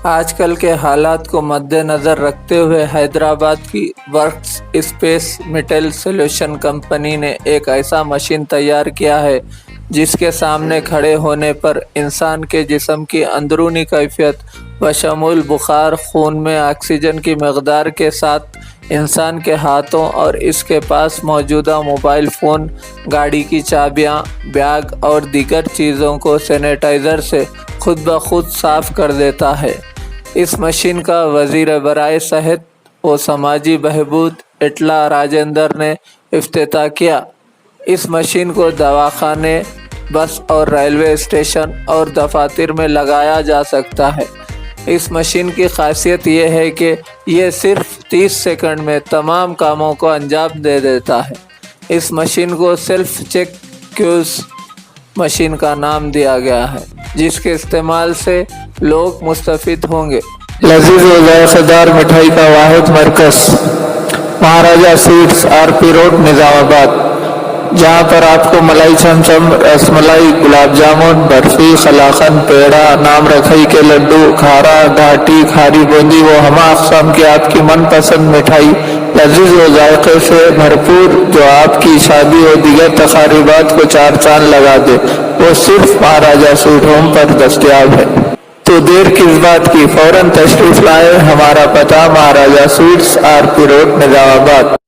آج کل کے حالات کو مد نظر رکھتے ہوئے حیدرآباد کی works space metal solution company نے ایک ایسا مشین تیار کیا ہے جس کے سامنے کھڑے ہونے پر انسان کے جسم کی اندرونی کیفیت بشمول بخار، خون میں آکسیجن کی مقدار کے ساتھ انسان کے ہاتھوں اور اس کے پاس موجودہ موبائل فون، گاڑی کی چابیاں، بیگ اور دیگر چیزوں کو سینیٹائزر سے خود بخود صاف کر دیتا ہے۔ اس مشین کا وزیر برائے صحت و سماجی بہبود اٹلا راجندر نے افتتاح کیا۔ اس مشین کو دواخانے، بس اور ریلوے اسٹیشن اور دفاتر میں لگایا جا سکتا ہے۔ اس مشین کی خاصیت یہ ہے کہ یہ صرف 30 سیکنڈ میں تمام کاموں کو انجام دے دیتا ہے۔ اس مشین کو سیلف چیک کیوز مشین کا نام دیا گیا ہے، جس کے استعمال سے لوگ مستفید ہوں گے۔ لذیذ و ذائقہ دار مٹھائی کا واحد مرکز مہاراجہ سویٹس، RP روڈ، نظام آباد، جہاں پر آپ کو ملائی چمچم، رس ملائی، گلاب جامن، برفی، قلاقند، پیڑا، نام رکھائی کے لڈو، کھارا، گھاٹی، کھاری بوندی و ہمہ اقسام کی آپ کی من پسند مٹھائی لذیذ و ذائقے سے بھرپور، جو آپ کی شادی و دیگر تقریبات کو چار چاند لگا دے، وہ صرف مہاراجہ سویٹ ہوم پر دستیاب ہے۔ تو دیر کس بات کی، فوراً تشریف لائیں۔ ہمارا پتہ مہاراجہ سویٹس، RP روڈ، نظام آباد۔